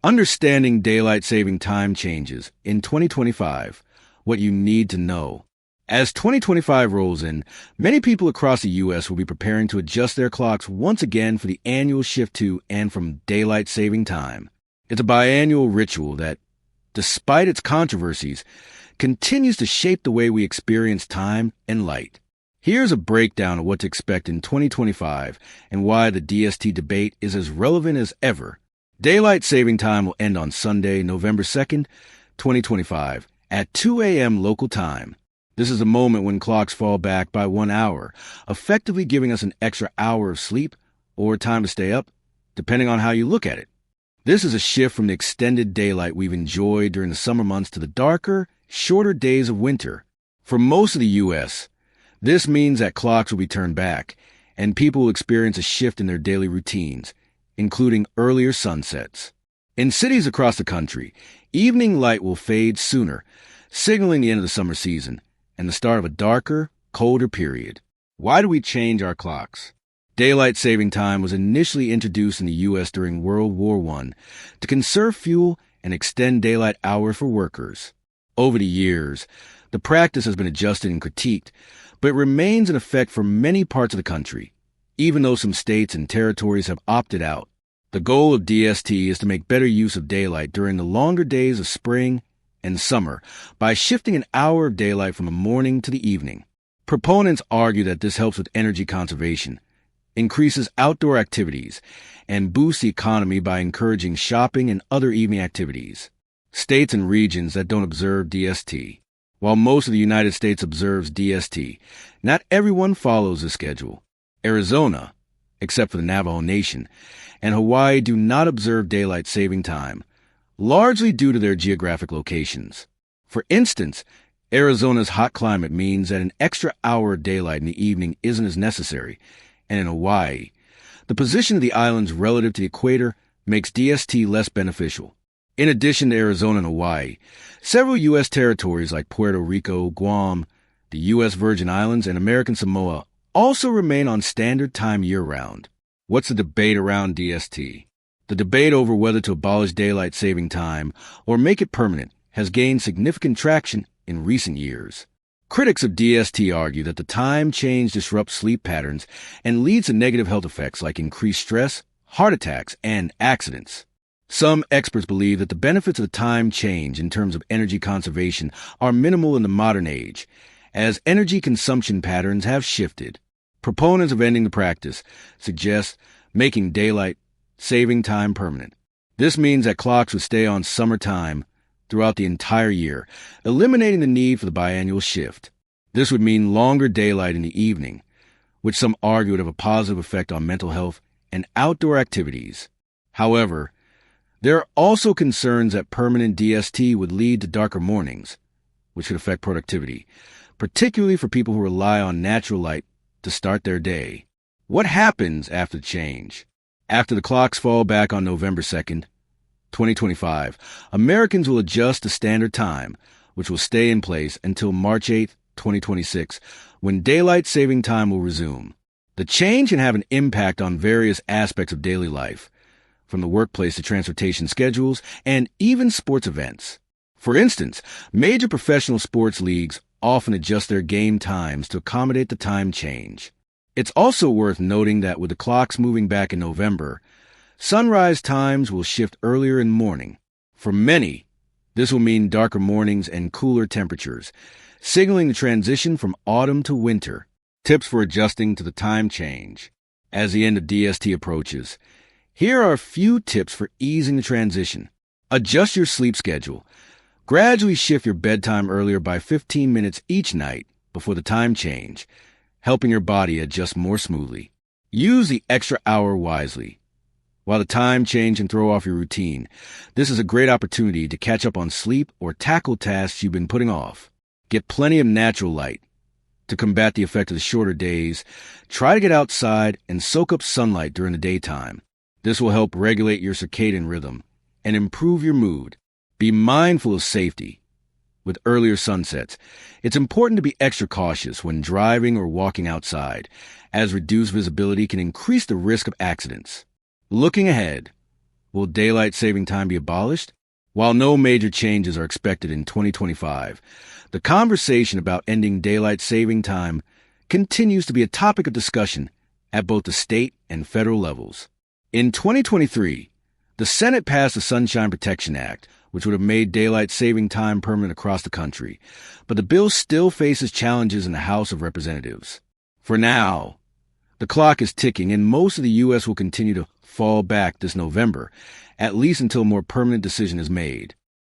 Understanding daylight saving time changes in 2025. What you need to know. As 2025 rolls in, many people across the U.S. will be preparing to adjust their clocks once again for the annual shift to and from daylight saving time. It's a biannual ritual that, despite its controversies, continues to shape the way we experience time and light. Here's a breakdown of what to expect in 2025 and why the DST debate is as relevant as ever. Daylight saving time will end on Sunday, November 2nd, 2025, at 2 a.m. local time. This is a moment when clocks fall back by 1 hour, effectively giving us an extra hour of sleep or time to stay up, depending on how you look at it. This is a shift from the extended daylight we've enjoyed during the summer months to the darker, shorter days of winter. For most of the U.S., this means that clocks will be turned back, and people will experience a shift in their daily routines, including earlier sunsets. In cities across the country, evening light will fade sooner, signaling the end of the summer season and the start of a darker, colder period. Why do we change our clocks? Daylight saving time was initially introduced in the U.S. during World War I to conserve fuel and extend daylight hours for workers. Over the years, the practice has been adjusted and critiqued, but it remains in effect for many parts of the country, even though some states and territories have opted out. The goal of DST is to make better use of daylight during the longer days of spring and summer by shifting an hour of daylight from the morning to the evening. Proponents argue that this helps with energy conservation, increases outdoor activities, and boosts the economy by encouraging shopping and other evening activities. States and regions that don't observe DST. While most of the United States observes DST, not everyone follows the schedule. Arizona, except for the Navajo Nation, and Hawaii do not observe daylight saving time, largely due to their geographic locations. For instance, Arizona's hot climate means that an extra hour of daylight in the evening isn't as necessary, and in Hawaii, the position of the islands relative to the equator makes DST less beneficial. In addition to Arizona and Hawaii, several U.S. territories like Puerto Rico, Guam, the U.S. Virgin Islands, and American Samoa also remain on standard time year-round. What's the debate around DST? The debate over whether to abolish daylight saving time or make it permanent has gained significant traction in recent years. Critics of DST argue that the time change disrupts sleep patterns and leads to negative health effects like increased stress, heart attacks, and accidents. Some experts believe that the benefits of the time change in terms of energy conservation are minimal in the modern age, as energy consumption patterns have shifted. Proponents of ending the practice suggest making daylight saving time permanent. This means that clocks would stay on summer time throughout the entire year, eliminating the need for the biannual shift. This would mean longer daylight in the evening, which some argue would have a positive effect on mental health and outdoor activities. However, there are also concerns that permanent DST would lead to darker mornings, which could affect productivity, particularly for people who rely on natural light to start their day. What happens after the change? After the clocks fall back on November 2nd, 2025, Americans will adjust to standard time, which will stay in place until March 8th, 2026, when daylight saving time will resume. The change can have an impact on various aspects of daily life, from the workplace to transportation schedules, and even sports events. For instance, major professional sports leagues often adjust their game times to accommodate the time change. It's also worth noting that with the clocks moving back in November, sunrise times will shift earlier in the morning. For many, this will mean darker mornings and cooler temperatures, signaling the transition from autumn to winter. Tips for adjusting to the time change. As the end of DST approaches, here are a few tips for easing the transition. Adjust your sleep schedule. Gradually shift your bedtime earlier by 15 minutes each night before the time change, helping your body adjust more smoothly. Use the extra hour wisely. While the time change can throw off your routine, this is a great opportunity to catch up on sleep or tackle tasks you've been putting off. Get plenty of natural light. To combat the effect of the shorter days, try to get outside and soak up sunlight during the daytime. This will help regulate your circadian rhythm and improve your mood. Be mindful of safety. With earlier sunsets, it's important to be extra cautious when driving or walking outside, as reduced visibility can increase the risk of accidents. Looking ahead, Will daylight saving time be abolished? While no major changes are expected in 2025, the conversation about ending daylight saving time continues to be a topic of discussion at both the state and federal levels. In 2023, the Senate passed the Sunshine Protection Act, which would have made daylight saving time permanent across the country, but the bill still faces challenges in the House of Representatives. For now, the clock is ticking, and most of the U.S. will continue to fall back this November, at least until a more permanent decision is made.